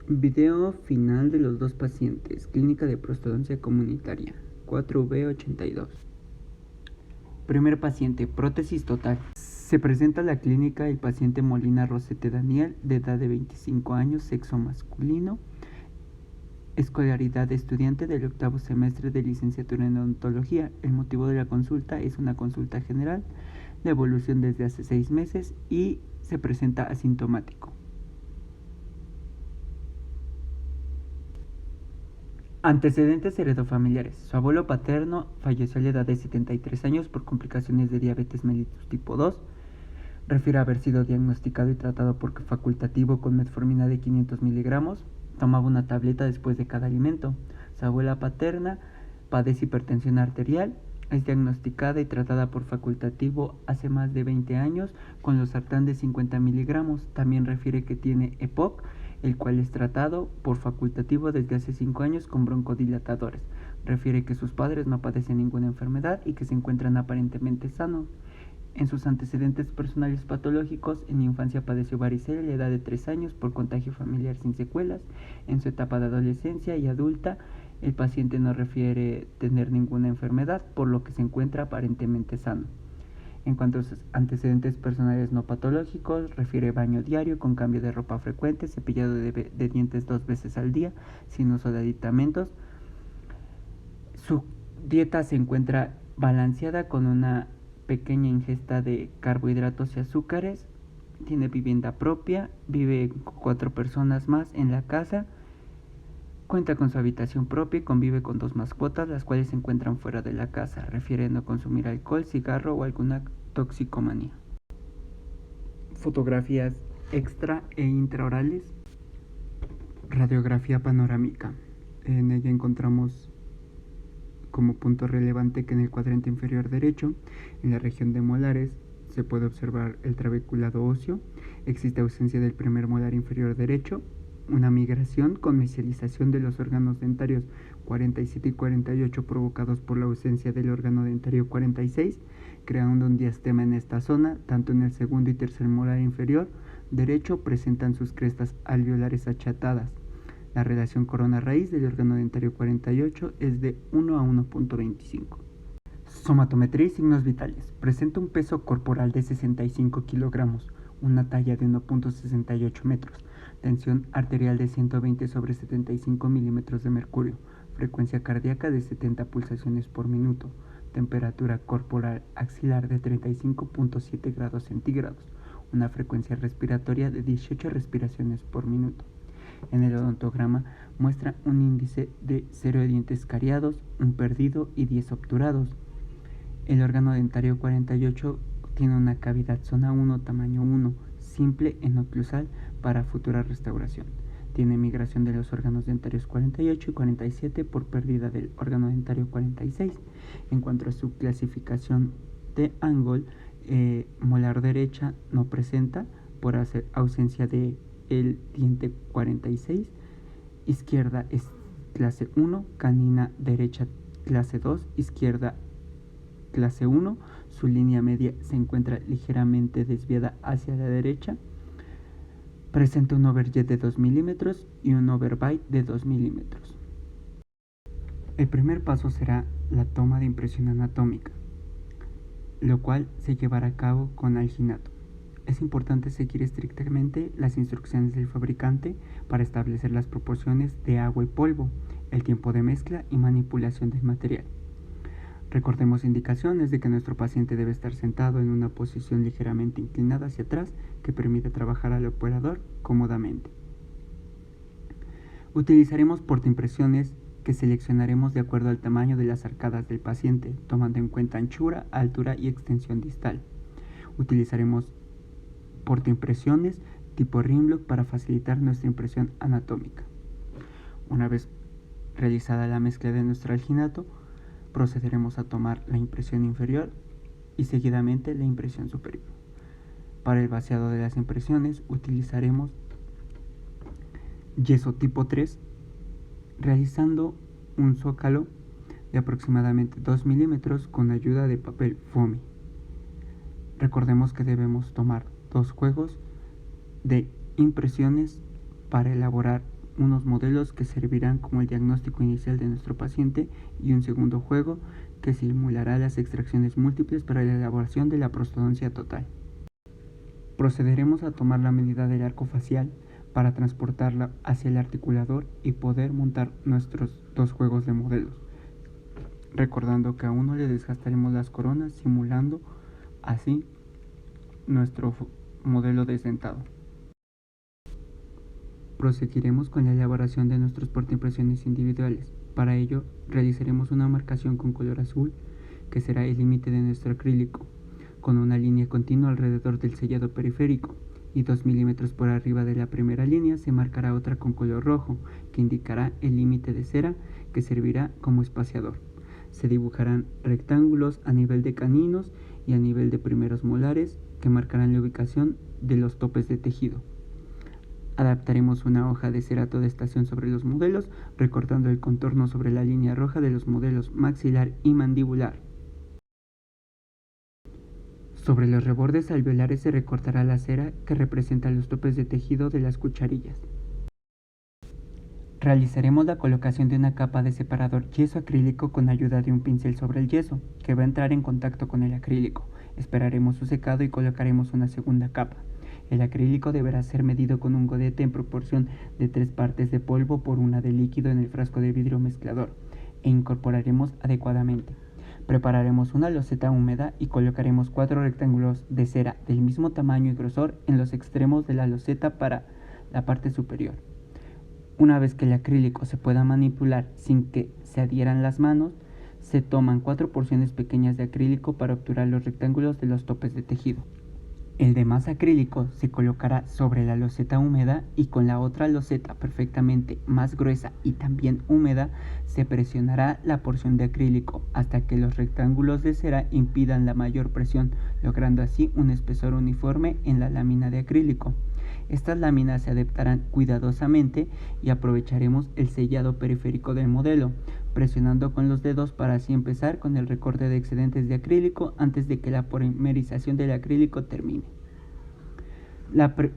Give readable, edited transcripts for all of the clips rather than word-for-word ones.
Video final de los dos pacientes. Clínica de prostodoncia comunitaria. 4V82. Primer paciente. Prótesis total. Se presenta a la clínica el paciente Molina Rosete Daniel, de edad de 25 años, sexo masculino, escolaridad de estudiante del octavo semestre de licenciatura en odontología. El motivo de la consulta es una consulta general de evolución desde hace 6 meses y se presenta asintomático. Antecedentes heredofamiliares. Su abuelo paterno falleció a la edad de 73 años por complicaciones de diabetes mellitus tipo 2. Refiere haber sido diagnosticado y tratado por facultativo con metformina de 500 miligramos. Tomaba una tableta después de cada alimento. Su abuela paterna padece hipertensión arterial. Es diagnosticada y tratada por facultativo hace más de 20 años con losartán de 50 miligramos. También refiere que tiene EPOC, el cual es tratado por facultativo desde hace 5 años con broncodilatadores. Refiere que sus padres no padecen ninguna enfermedad y que se encuentran aparentemente sanos. En sus antecedentes personales patológicos, en infancia padeció varicela a la edad de 3 años por contagio familiar sin secuelas. En su etapa de adolescencia y adulta, el paciente no refiere tener ninguna enfermedad, por lo que se encuentra aparentemente sano. En cuanto a sus antecedentes personales no patológicos, refiere baño diario con cambio de ropa frecuente, cepillado de dientes 2 veces al día, sin uso de aditamentos. Su dieta se encuentra balanceada con una pequeña ingesta de carbohidratos y azúcares. Tiene vivienda propia, vive con 4 personas más en la casa. Cuenta con su habitación propia y convive con 2 mascotas, las cuales se encuentran fuera de la casa. Refiere no consumir alcohol, cigarro o alguna toxicomanía. Fotografías extra e intraorales. Radiografía panorámica. En ella encontramos como punto relevante que en el cuadrante inferior derecho, en la región de molares, se puede observar el trabeculado óseo. Existe ausencia del primer molar inferior derecho, una migración con mesialización de los órganos dentarios 47 y 48 provocados por la ausencia del órgano dentario 46, creando un diastema en esta zona. Tanto en el segundo y tercer molar inferior derecho presentan sus crestas alveolares achatadas. La relación corona-raíz del órgano dentario 48 es de 1 a 1.25. Somatometría y signos vitales. Presenta un peso corporal de 65 kilogramos, una talla de 1.68 metros, tensión arterial de 120/75 milímetros de mercurio, frecuencia cardíaca de 70 pulsaciones por minuto, temperatura corporal axilar de 35.7 grados centígrados, una frecuencia respiratoria de 18 respiraciones por minuto. En el odontograma muestra un índice de 0 dientes cariados, 1 perdido y 10 obturados. El órgano dentario 48 tiene una cavidad zona 1 tamaño 1, simple enoclusal para futura restauración. Tiene migración de los órganos dentarios 48 y 47 por pérdida del órgano dentario 46. En cuanto a su clasificación de Angol, molar derecha no presenta por ausencia de el diente 46, izquierda es clase 1, canina derecha clase 2, izquierda clase 1, su línea media se encuentra ligeramente desviada hacia la derecha, presenta un overjet de 2 milímetros y un overbite de 2 milímetros. El primer paso será la toma de impresión anatómica, lo cual se llevará a cabo con alginato. Es importante seguir estrictamente las instrucciones del fabricante para establecer las proporciones de agua y polvo, el tiempo de mezcla y manipulación del material. Recordemos indicaciones de que nuestro paciente debe estar sentado en una posición ligeramente inclinada hacia atrás que permite trabajar al operador cómodamente. Utilizaremos portaimpresiones que seleccionaremos de acuerdo al tamaño de las arcadas del paciente, tomando en cuenta anchura, altura y extensión distal. Utilizaremos portaimpresiones tipo Rimlock para facilitar nuestra impresión anatómica. Una vez realizada la mezcla de nuestro alginato, procederemos a tomar la impresión inferior y seguidamente la impresión superior. Para el vaciado de las impresiones utilizaremos yeso tipo 3, realizando un zócalo de aproximadamente 2 milímetros con ayuda de papel foamy. Recordemos que debemos tomar 2 juegos de impresiones para elaborar unos modelos que servirán como el diagnóstico inicial de nuestro paciente y un segundo juego que simulará las extracciones múltiples para la elaboración de la prostodoncia total. Procederemos a tomar la medida del arco facial para transportarla hacia el articulador y poder montar nuestros dos juegos de modelos, recordando que a uno le desgastaremos las coronas simulando así nuestro modelo desdentado. Proseguiremos con la elaboración de nuestros portaimpresiones individuales. Para ello realizaremos una marcación con color azul que será el límite de nuestro acrílico, con una línea continua alrededor del sellado periférico, y 2 milímetros por arriba de la primera línea se marcará otra con color rojo que indicará el límite de cera que servirá como espaciador. Se dibujarán rectángulos a nivel de caninos y a nivel de primeros molares que marcarán la ubicación de los topes de tejido. Adaptaremos una hoja de cerato de estación sobre los modelos, recortando el contorno sobre la línea roja de los modelos maxilar y mandibular. Sobre los rebordes alveolares se recortará la cera que representa los topes de tejido de las cucharillas. Realizaremos la colocación de una capa de separador yeso acrílico con ayuda de un pincel sobre el yeso, que va a entrar en contacto con el acrílico. Esperaremos su secado y colocaremos una segunda capa. El acrílico deberá ser medido con un godete en proporción de 3 partes de polvo por 1 de líquido en el frasco de vidrio mezclador, e incorporaremos adecuadamente. Prepararemos una loseta húmeda y colocaremos 4 rectángulos de cera del mismo tamaño y grosor en los extremos de la loseta para la parte superior. Una vez que el acrílico se pueda manipular sin que se adhieran las manos, se toman 4 porciones pequeñas de acrílico para obturar los rectángulos de los topes de tejido. El demás acrílico se colocará sobre la loseta húmeda y con la otra loseta perfectamente más gruesa y también húmeda se presionará la porción de acrílico hasta que los rectángulos de cera impidan la mayor presión, logrando así un espesor uniforme en la lámina de acrílico. Estas láminas se adaptarán cuidadosamente y aprovecharemos el sellado periférico del modelo, presionando con los dedos para así empezar con el recorte de excedentes de acrílico antes de que la polimerización del acrílico termine.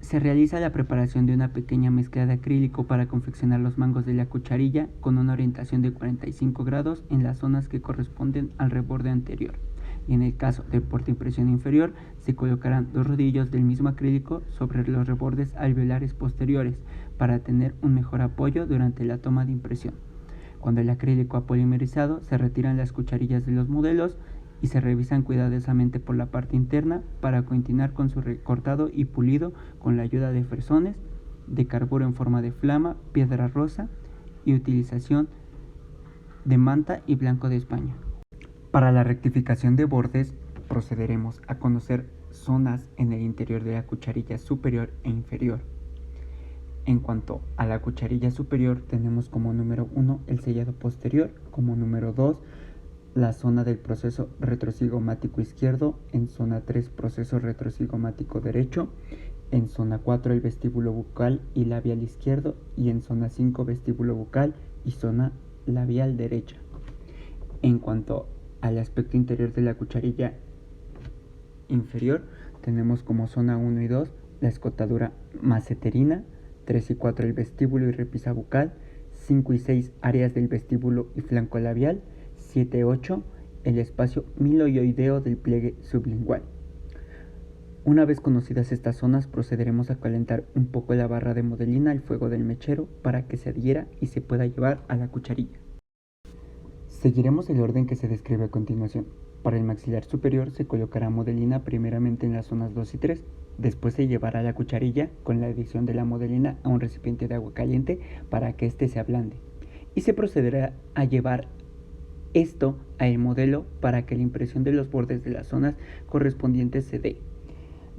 Se realiza la preparación de una pequeña mezcla de acrílico para confeccionar los mangos de la cucharilla con una orientación de 45 grados en las zonas que corresponden al reborde anterior. Y en el caso del portaimpresión inferior, se colocarán 2 rodillos del mismo acrílico sobre los rebordes alveolares posteriores para tener un mejor apoyo durante la toma de impresión. Cuando el acrílico ha polimerizado, se retiran las cucharillas de los modelos y se revisan cuidadosamente por la parte interna para continuar con su recortado y pulido con la ayuda de fresones, de carburo en forma de flama, piedra rosa y utilización de manta y blanco de España. Para la rectificación de bordes, procederemos a conocer zonas en el interior de la cucharilla superior e inferior. En cuanto a la cucharilla superior, tenemos como número 1 el sellado posterior, como número 2 la zona del proceso retrocigomático izquierdo, en zona 3 proceso retrocigomático derecho, en zona 4 el vestíbulo bucal y labial izquierdo y en zona 5 vestíbulo bucal y zona labial derecha. En cuanto al aspecto interior de la cucharilla inferior, tenemos como zona 1 y 2 la escotadura maceterina, 3 y 4 el vestíbulo y repisa bucal, 5 y 6 áreas del vestíbulo y flanco labial, 7 y 8 el espacio miloioideo del pliegue sublingual. Una vez conocidas estas zonas, procederemos a calentar un poco la barra de modelina al fuego del mechero para que se adhiera y se pueda llevar a la cucharilla. Seguiremos el orden que se describe a continuación. Para el maxilar superior se colocará modelina primeramente en las zonas 2 y 3. Después se llevará la cucharilla con la adición de la modelina a un recipiente de agua caliente para que éste se ablande. Y se procederá a llevar esto al modelo para que la impresión de los bordes de las zonas correspondientes se dé.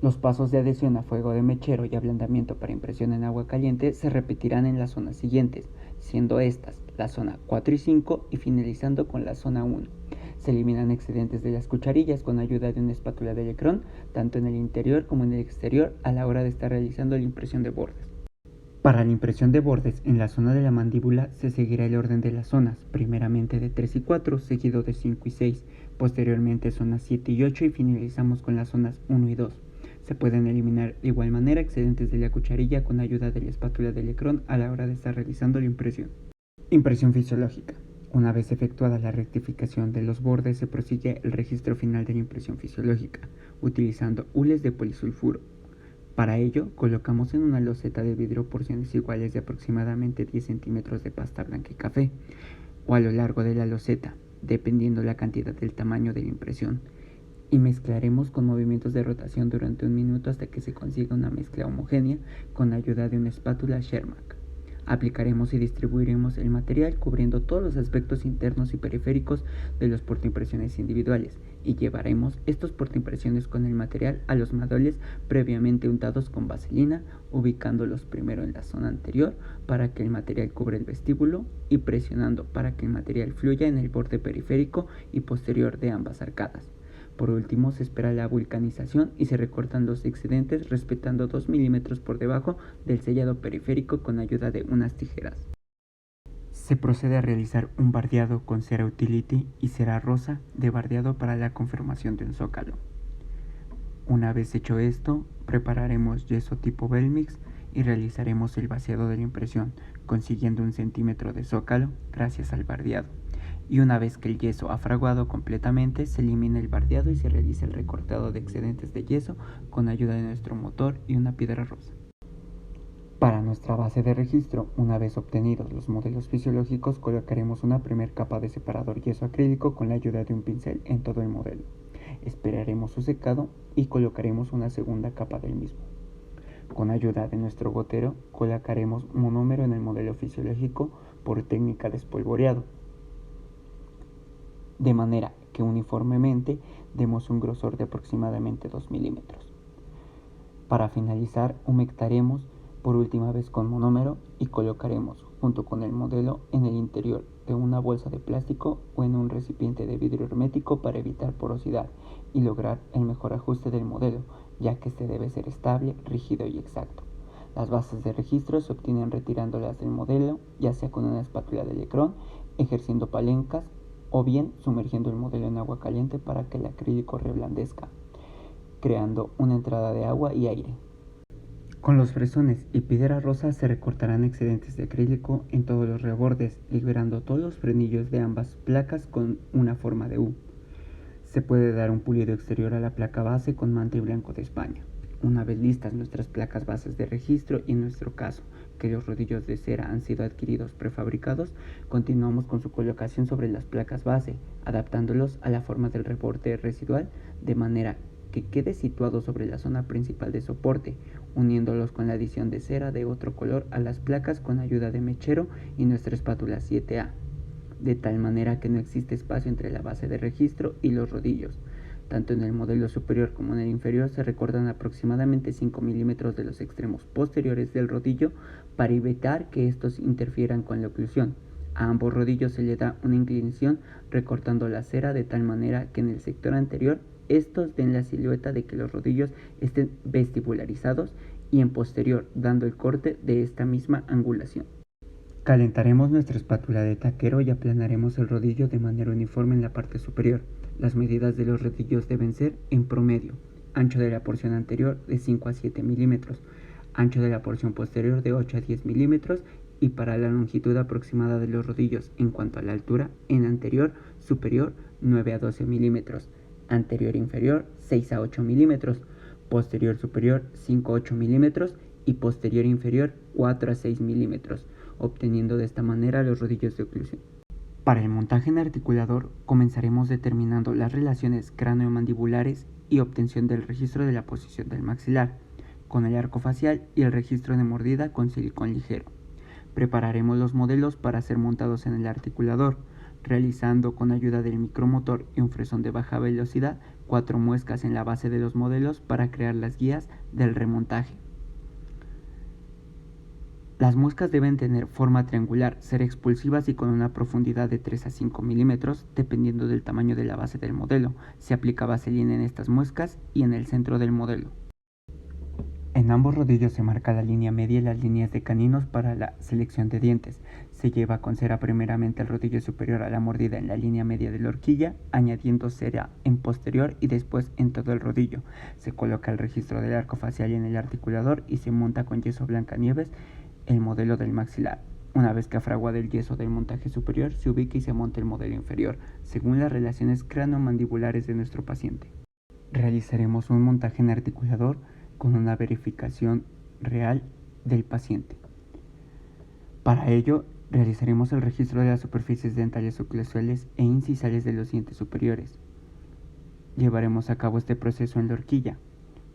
Los pasos de adhesión a fuego de mechero y ablandamiento para impresión en agua caliente se repetirán en las zonas siguientes, siendo estas la zona 4 y 5 y finalizando con la zona 1. Se eliminan excedentes de las cucharillas con ayuda de una espátula de electrón, tanto en el interior como en el exterior, a la hora de estar realizando la impresión de bordes. Para la impresión de bordes en la zona de la mandíbula se seguirá el orden de las zonas, primeramente de 3 y 4, seguido de 5 y 6, posteriormente zonas 7 y 8 y finalizamos con las zonas 1 y 2. Se pueden eliminar de igual manera excedentes de la cucharilla con ayuda de la espátula de Electron a la hora de estar realizando la impresión. Impresión fisiológica. Una vez efectuada la rectificación de los bordes, se prosigue el registro final de la impresión fisiológica, utilizando hules de polisulfuro. Para ello, colocamos en una loseta de vidrio porciones iguales de aproximadamente 10 centímetros de pasta blanca y café, o a lo largo de la loseta, dependiendo la cantidad del tamaño de la impresión, y mezclaremos con movimientos de rotación durante 1 minuto hasta que se consiga una mezcla homogénea con ayuda de una espátula Shermack. Aplicaremos y distribuiremos el material cubriendo todos los aspectos internos y periféricos de los portaimpresiones individuales y llevaremos estos portaimpresiones con el material a los modelos previamente untados con vaselina, ubicándolos primero en la zona anterior para que el material cubra el vestíbulo y presionando para que el material fluya en el borde periférico y posterior de ambas arcadas. Por último, se espera la vulcanización y se recortan los excedentes respetando 2 milímetros por debajo del sellado periférico con ayuda de unas tijeras. Se procede a realizar un bardeado con cera utility y cera rosa de bardeado para la conformación de un zócalo. Una vez hecho esto, prepararemos yeso tipo Belmix y realizaremos el vaciado de la impresión, consiguiendo 1 centímetro de zócalo gracias al bardeado. Y una vez que el yeso ha fraguado completamente, se elimina el bardeado y se realiza el recortado de excedentes de yeso con ayuda de nuestro motor y una piedra rosa. Para nuestra base de registro, una vez obtenidos los modelos fisiológicos, colocaremos una primera capa de separador yeso acrílico con la ayuda de un pincel en todo el modelo. Esperaremos su secado y colocaremos una segunda capa del mismo. Con ayuda de nuestro gotero, colocaremos monómero en el modelo fisiológico por técnica de espolvoreado, de manera que uniformemente demos un grosor de aproximadamente 2 milímetros. Para finalizar, humectaremos por última vez con monómero y colocaremos junto con el modelo en el interior de una bolsa de plástico o en un recipiente de vidrio hermético para evitar porosidad y lograr el mejor ajuste del modelo, ya que este debe ser estable, rígido y exacto. Las bases de registro se obtienen retirándolas del modelo, ya sea con una espátula de Electron, ejerciendo palencas o bien sumergiendo el modelo en agua caliente para que el acrílico reblandezca, creando una entrada de agua y aire. Con los fresones y piedra rosa se recortarán excedentes de acrílico en todos los rebordes, liberando todos los frenillos de ambas placas con una forma de U. Se puede dar un pulido exterior a la placa base con manta y blanco de España. Una vez listas nuestras placas bases de registro y en nuestro caso que los rodillos de cera han sido adquiridos prefabricados, continuamos con su colocación sobre las placas base, adaptándolos a la forma del reborde residual de manera que quede situado sobre la zona principal de soporte, uniéndolos con la adición de cera de otro color a las placas con ayuda de mechero y nuestra espátula 7A, de tal manera que no existe espacio entre la base de registro y los rodillos. Tanto en el modelo superior como en el inferior se recortan aproximadamente 5 milímetros de los extremos posteriores del rodillo para evitar que estos interfieran con la oclusión. A ambos rodillos se le da una inclinación recortando la cera de tal manera que en el sector anterior estos den la silueta de que los rodillos estén vestibularizados y en posterior dando el corte de esta misma angulación. Calentaremos nuestra espátula de taquero y aplanaremos el rodillo de manera uniforme en la parte superior. Las medidas de los rodillos deben ser en promedio: ancho de la porción anterior de 5 a 7 milímetros, ancho de la porción posterior de 8 a 10 milímetros y para la longitud aproximada de los rodillos en cuanto a la altura, en anterior superior 9 a 12 milímetros, anterior inferior 6 a 8 milímetros, posterior superior 5 a 8 milímetros y posterior inferior 4 a 6 milímetros, obteniendo de esta manera los rodillos de oclusión. Para el montaje en articulador comenzaremos determinando las relaciones craneomandibulares y obtención del registro de la posición del maxilar, con el arco facial y el registro de mordida con silicón ligero. Prepararemos los modelos para ser montados en el articulador, realizando con ayuda del micromotor y un fresón de baja velocidad 4 muescas en la base de los modelos para crear las guías del remontaje. Las muescas deben tener forma triangular, ser expulsivas y con una profundidad de 3 a 5 milímetros, dependiendo del tamaño de la base del modelo. Se aplica vaselina en estas muescas y en el centro del modelo. En ambos rodillos se marca la línea media y las líneas de caninos para la selección de dientes. Se lleva con cera primeramente el rodillo superior a la mordida en la línea media de la horquilla, añadiendo cera en posterior y después en todo el rodillo. Se coloca el registro del arco facial en el articulador y se monta con yeso Blancanieves el modelo del maxilar. Una vez que fraguado el yeso del montaje superior, se ubica y se monta el modelo inferior, según las relaciones cráneo-mandibulares de nuestro paciente. Realizaremos un montaje en articulador con una verificación real del paciente. Para ello, realizaremos el registro de las superficies dentales oclusales e incisales de los dientes superiores. Llevaremos a cabo este proceso en la horquilla,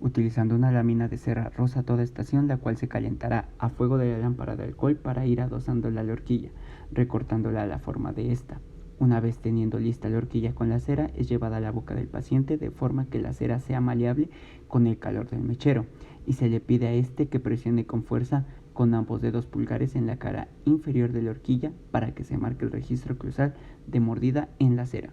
utilizando una lámina de cera rosa a toda estación, la cual se calentará a fuego de la lámpara de alcohol para ir adosándola a la horquilla, recortándola a la forma de esta. Una vez teniendo lista la horquilla con la cera, es llevada a la boca del paciente de forma que la cera sea maleable con el calor del mechero y se le pide a este que presione con fuerza con ambos dedos pulgares en la cara inferior de la horquilla para que se marque el registro oclusal de mordida en la cera.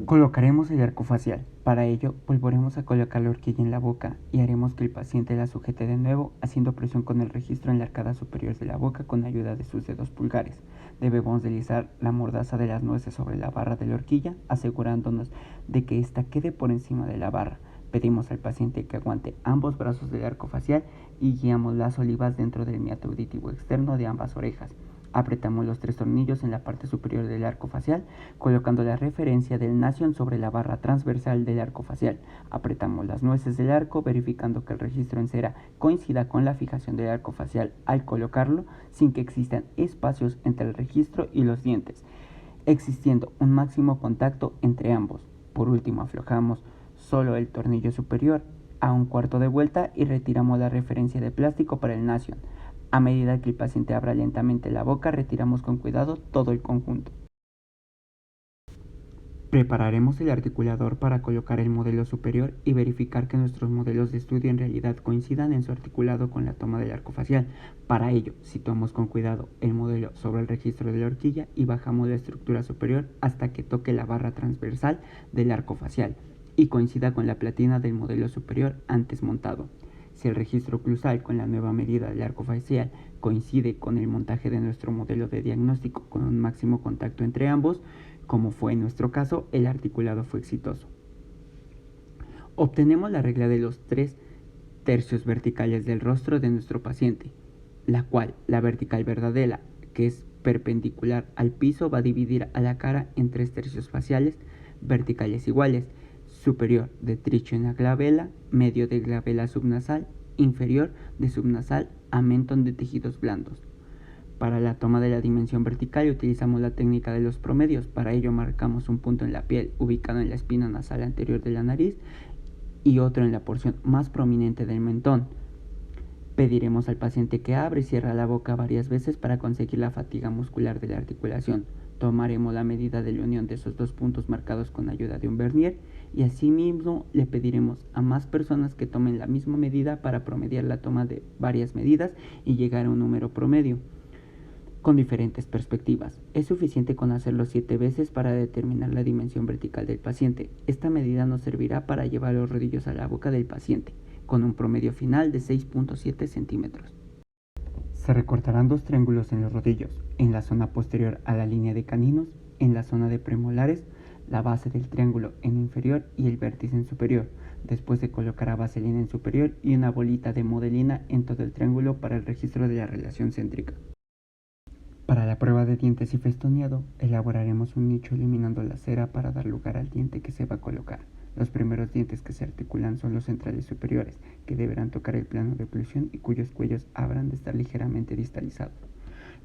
Colocaremos el arco facial. Para ello, volveremos a colocar la horquilla en la boca y haremos que el paciente la sujete de nuevo, haciendo presión con el registro en la arcada superior de la boca con ayuda de sus dedos pulgares. Debemos deslizar la mordaza de las nueces sobre la barra de la horquilla, asegurándonos de que ésta quede por encima de la barra. Pedimos al paciente que aguante ambos brazos del arco facial y guiamos las olivas dentro del miato auditivo externo de ambas orejas. Apretamos los 3 tornillos en la parte superior del arco facial, colocando la referencia del nasion sobre la barra transversal del arco facial. Apretamos las nueces del arco, verificando que el registro en cera coincida con la fijación del arco facial al colocarlo, sin que existan espacios entre el registro y los dientes, existiendo un máximo contacto entre ambos. Por último, aflojamos solo el tornillo superior a un cuarto de vuelta y retiramos la referencia de plástico para el nasion. A medida que el paciente abra lentamente la boca, retiramos con cuidado todo el conjunto. Prepararemos el articulador para colocar el modelo superior y verificar que nuestros modelos de estudio en realidad coincidan en su articulado con la toma del arco facial. Para ello, situamos con cuidado el modelo sobre el registro de la horquilla y bajamos la estructura superior hasta que toque la barra transversal del arco facial y coincida con la platina del modelo superior antes montado. Si el registro oclusal con la nueva medida del arco facial coincide con el montaje de nuestro modelo de diagnóstico con un máximo contacto entre ambos, como fue en nuestro caso, el articulado fue exitoso. Obtenemos la regla de los 3 tercios verticales del rostro de nuestro paciente, la cual la vertical verdadera, que es perpendicular al piso, va a dividir a la cara en 3 tercios faciales verticales iguales: superior de tricho en la glabela, medio de glabela subnasal, inferior de subnasal a mentón de tejidos blandos. Para la toma de la dimensión vertical utilizamos la técnica de los promedios. Para ello marcamos un punto en la piel ubicado en la espina nasal anterior de la nariz y otro en la porción más prominente del mentón. Pediremos al paciente que abra y cierre la boca varias veces para conseguir la fatiga muscular de la articulación. Tomaremos la medida de la unión de esos 2 puntos marcados con ayuda de un vernier y asimismo le pediremos a más personas que tomen la misma medida para promediar la toma de varias medidas y llegar a un número promedio con diferentes perspectivas. Es suficiente con hacerlo 7 veces para determinar la dimensión vertical del paciente. Esta medida nos servirá para llevar los rodillos a la boca del paciente, con un promedio final de 6.7 centímetros. Se recortarán 2 triángulos en los rodillos, en la zona posterior a la línea de caninos, en la zona de premolares, la base del triángulo en inferior y el vértice en superior. Después se colocará vaselina en superior y una bolita de modelina en todo el triángulo para el registro de la relación céntrica. Para la prueba de dientes y festoneado, elaboraremos un nicho eliminando la cera para dar lugar al diente que se va a colocar. Los primeros dientes que se articulan son los centrales superiores, que deberán tocar el plano de oclusión y cuyos cuellos habrán de estar ligeramente distalizados.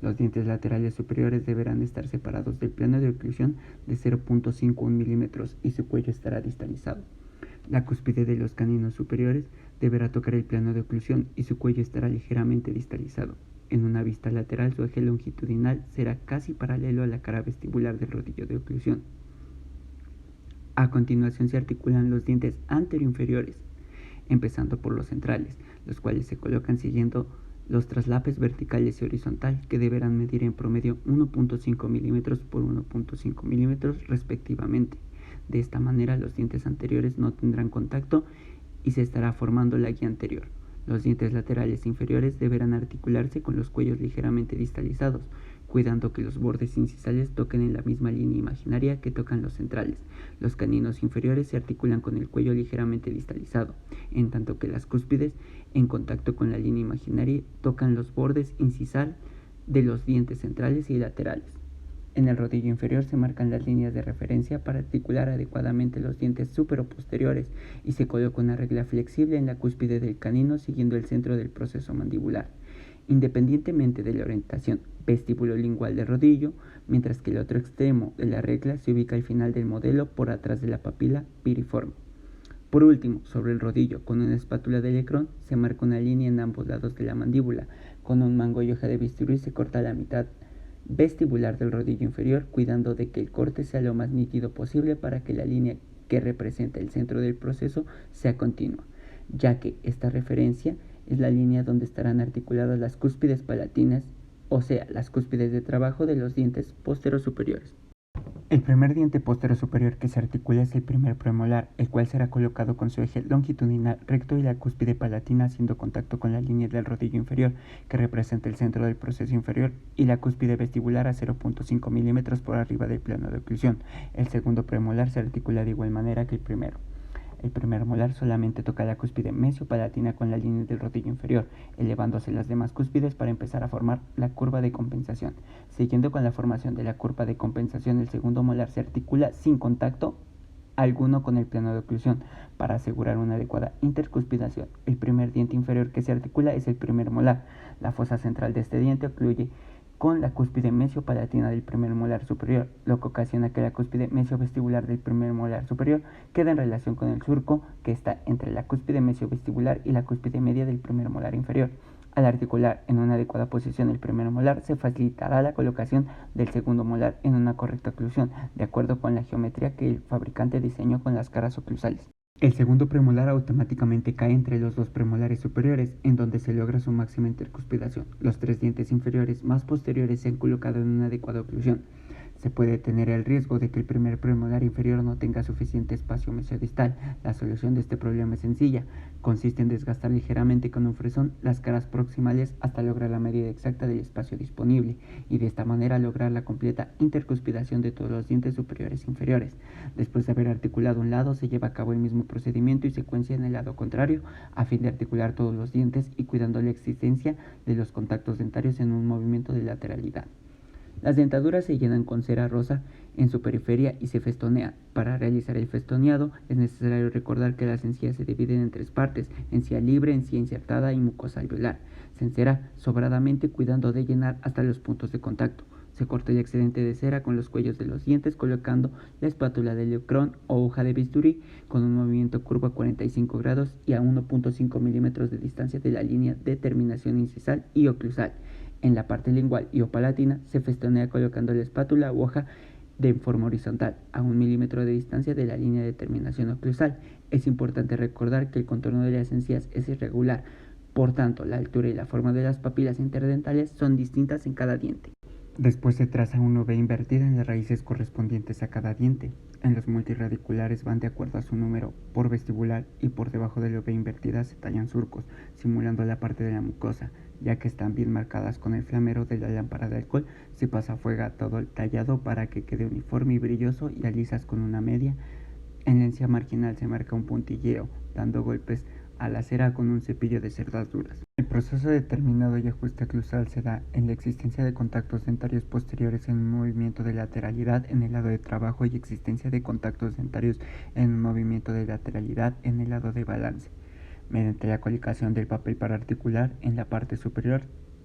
Los dientes laterales superiores deberán estar separados del plano de oclusión de 0.51 milímetros y su cuello estará distalizado. La cúspide de los caninos superiores deberá tocar el plano de oclusión y su cuello estará ligeramente distalizado. En una vista lateral, su eje longitudinal será casi paralelo a la cara vestibular del rodillo de oclusión. A continuación se articulan los dientes anteroinferiores, empezando por los centrales, los cuales se colocan siguiendo los traslapes verticales y horizontal, que deberán medir en promedio 1.5 milímetros por 1.5 milímetros respectivamente. De esta manera los dientes anteriores no tendrán contacto y se estará formando la guía anterior. Los dientes laterales inferiores deberán articularse con los cuellos ligeramente distalizados, cuidando que los bordes incisales toquen en la misma línea imaginaria que tocan los centrales. Los caninos inferiores se articulan con el cuello ligeramente distalizado, en tanto que las cúspides, en contacto con la línea imaginaria, tocan los bordes incisal de los dientes centrales y laterales. En el rodillo inferior se marcan las líneas de referencia para articular adecuadamente los dientes superoposteriores y se coloca una regla flexible en la cúspide del canino siguiendo el centro del proceso mandibular, independientemente de la orientación vestibulolingual del rodillo, mientras que el otro extremo de la regla se ubica al final del modelo por atrás de la papila piriforme. Por último, sobre el rodillo, con una espátula de Leckrone, se marca una línea en ambos lados de la mandíbula. Con un mango y hoja de bisturí se corta la mitad vestibular del rodillo inferior, cuidando de que el corte sea lo más nítido posible para que la línea que representa el centro del proceso sea continua, ya que esta referencia es la línea donde estarán articuladas las cúspides palatinas, o sea, las cúspides de trabajo de los dientes posterosuperiores. El primer diente postero superior que se articula es el primer premolar, el cual será colocado con su eje longitudinal recto y la cúspide palatina haciendo contacto con la línea del rodillo inferior, que representa el centro del proceso inferior, y la cúspide vestibular a 0.5 milímetros por arriba del plano de oclusión. El segundo premolar se articula de igual manera que el primero. El primer molar solamente toca la cúspide mesiopalatina con la línea del rodillo inferior, elevándose las demás cúspides para empezar a formar la curva de compensación. Siguiendo con la formación de la curva de compensación, el segundo molar se articula sin contacto alguno con el plano de oclusión para asegurar una adecuada intercuspidación. El primer diente inferior que se articula es el primer molar. La fosa central de este diente ocluye con la cúspide mesiopalatina del primer molar superior, lo que ocasiona que la cúspide mesiovestibular del primer molar superior quede en relación con el surco que está entre la cúspide mesiovestibular y la cúspide media del primer molar inferior. Al articular en una adecuada posición el primer molar, se facilitará la colocación del segundo molar en una correcta oclusión, de acuerdo con la geometría que el fabricante diseñó con las caras oclusales. El segundo premolar automáticamente cae entre los dos premolares superiores, en donde se logra su máxima intercuspidación. Los tres dientes inferiores más posteriores se han colocado en una adecuada oclusión. Se puede tener el riesgo de que el primer premolar inferior no tenga suficiente espacio mesiodistal. La solución de este problema es sencilla. Consiste en desgastar ligeramente con un fresón las caras proximales hasta lograr la medida exacta del espacio disponible y de esta manera lograr la completa intercuspidación de todos los dientes superiores e inferiores. Después de haber articulado un lado, se lleva a cabo el mismo procedimiento y secuencia en el lado contrario a fin de articular todos los dientes y cuidando la existencia de los contactos dentarios en un movimiento de lateralidad. Las dentaduras se llenan con cera rosa en su periferia y se festonean. Para realizar el festoneado es necesario recordar que las encías se dividen en tres partes: encía libre, encía insertada y mucosa alveolar. Se encera sobradamente cuidando de llenar hasta los puntos de contacto. Se corta el excedente de cera con los cuellos de los dientes colocando la espátula de Leckrone o hoja de bisturí con un movimiento curvo a 45 grados y a 1.5 milímetros de distancia de la línea de terminación incisal y oclusal. En la parte lingual y o palatina se festonea colocando la espátula u hoja de forma horizontal a 1 milímetro de distancia de la línea de terminación oclusal. Es importante recordar que el contorno de las encías es irregular, por tanto la altura y la forma de las papilas interdentales son distintas en cada diente. Después se traza una V invertida en las raíces correspondientes a cada diente. En los multirradiculares van de acuerdo a su número por vestibular y por debajo de la V invertida se tallan surcos, simulando la parte de la mucosa. Ya que están bien marcadas con el flamero de la lámpara de alcohol, se pasa fuego a todo el tallado para que quede uniforme y brilloso y alisas con una media. En la encía marginal se marca un puntilleo, dando golpes a la cera con un cepillo de cerdas duras. El proceso de terminado y ajuste oclusal se da en la existencia de contactos dentarios posteriores en un movimiento de lateralidad en el lado de trabajo y existencia de contactos dentarios en un movimiento de lateralidad en el lado de balance. Mediante la colocación del papel para articular en la parte superior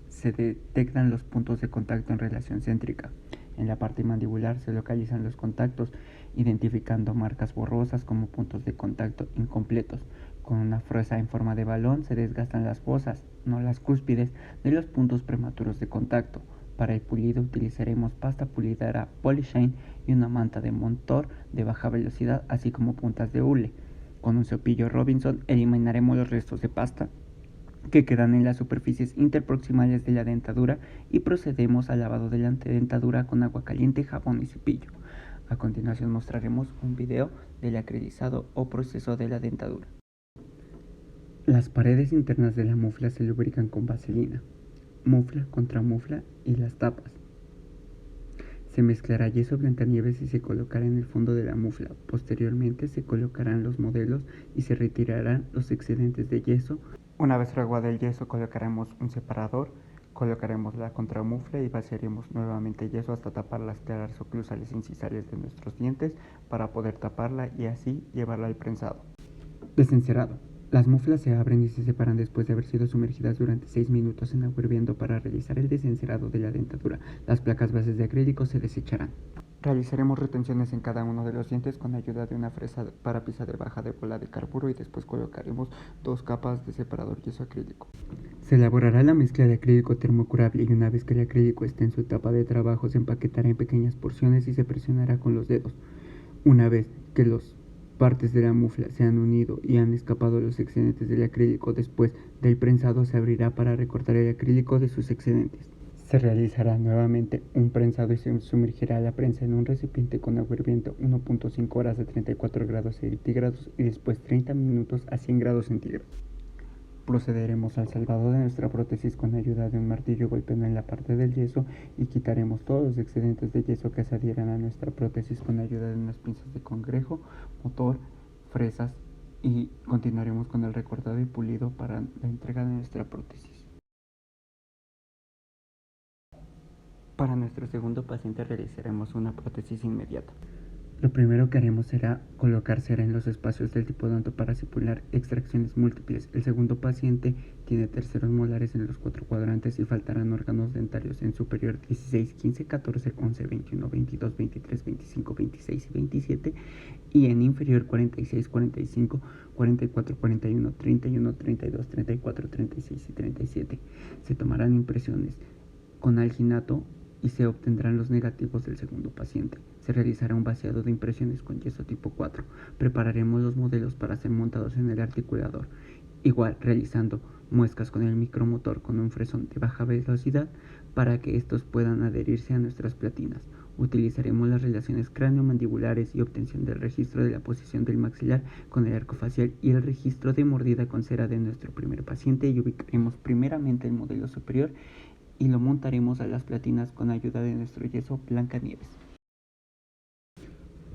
se detectan los puntos de contacto en relación céntrica. En la parte mandibular se localizan los contactos, identificando marcas borrosas como puntos de contacto incompletos. Con una fresa en forma de balón se desgastan las fosas, no las cúspides, de los puntos prematuros de contacto. Para el pulido utilizaremos pasta pulidora Polyshine y una manta de montor de baja velocidad, así como puntas de hule. Con un cepillo Robinson eliminaremos los restos de pasta que quedan en las superficies interproximales de la dentadura y procedemos al lavado de la antedentadura con agua caliente, jabón y cepillo. A continuación mostraremos un video del acrilizado o proceso de la dentadura. Las paredes internas de la mufla se lubrican con vaselina, mufla contra mufla y las tapas. Se mezclará yeso Blancanieves y se colocará en el fondo de la mufla. Posteriormente se colocarán los modelos y se retirarán los excedentes de yeso. Una vez fraguado el yeso, colocaremos un separador, colocaremos la contramufla y vaciaremos nuevamente yeso hasta tapar las claras oclusales incisales de nuestros dientes para poder taparla y así llevarla al prensado. Desencerado. Las muflas se abren y se separan después de haber sido sumergidas durante 6 minutos en agua hirviendo para realizar el desencerado de la dentadura. Las placas bases de acrílico se desecharán. Realizaremos retenciones en cada uno de los dientes con ayuda de una fresa para pisar baja de bola de carburo y después colocaremos 2 capas de separador yeso acrílico. Se elaborará la mezcla de acrílico termocurable y una vez que el acrílico esté en su etapa de trabajo se empaquetará en pequeñas porciones y se presionará con los dedos. Una vez que los partes de la mufla se han unido y han escapado los excedentes del acrílico, después del prensado se abrirá para recortar el acrílico de sus excedentes. Se realizará nuevamente un prensado y se sumergirá la prensa en un recipiente con agua hirviendo 1.5 horas a 34 grados centígrados y después 30 minutos a 100 grados centígrados. Procederemos al salvado de nuestra prótesis con ayuda de un martillo golpeando en la parte del yeso y quitaremos todos los excedentes de yeso que se adhieran a nuestra prótesis con ayuda de unas pinzas de cangrejo, motor, fresas y continuaremos con el recortado y pulido para la entrega de nuestra prótesis. Para nuestro segundo paciente realizaremos una prótesis inmediata. Lo primero que haremos será colocar cera en los espacios del tipodonto para simular extracciones múltiples. El segundo paciente tiene terceros molares en los 4 cuadrantes y faltarán órganos dentarios en superior 16, 15, 14, 11, 21, 22, 23, 25, 26 y 27 y en inferior 46, 45, 44, 41, 31, 32, 34, 36 y 37. Se tomarán impresiones con alginato y se obtendrán los negativos del segundo paciente. Se realizará un vaciado de impresiones con yeso tipo 4. Prepararemos los modelos para ser montados en el articulador, igual realizando muescas con el micromotor con un fresón de baja velocidad para que estos puedan adherirse a nuestras platinas. Utilizaremos las relaciones cráneo-mandibulares y obtención del registro de la posición del maxilar con el arco facial y el registro de mordida con cera de nuestro primer paciente y ubicaremos primeramente el modelo superior y lo montaremos a las platinas con ayuda de nuestro yeso Blancanieves.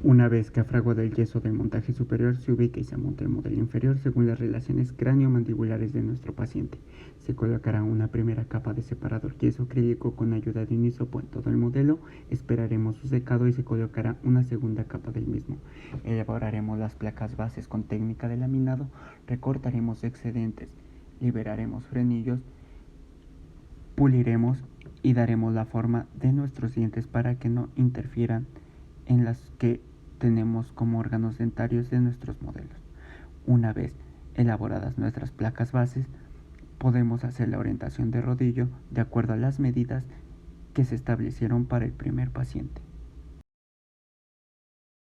Una vez que ha fraguado el yeso del montaje superior, se ubica y se monta el modelo inferior según las relaciones cráneo-mandibulares de nuestro paciente. Se colocará una primera capa de separador yeso acrílico con ayuda de un hisopo en todo el modelo, esperaremos su secado y se colocará una segunda capa del mismo. Elaboraremos las placas bases con técnica de laminado, recortaremos excedentes, liberaremos frenillos, puliremos y daremos la forma de nuestros dientes para que no interfieran en las que tenemos como órganos dentarios de nuestros modelos. Una vez elaboradas nuestras placas bases, podemos hacer la orientación de rodillo de acuerdo a las medidas que se establecieron para el primer paciente.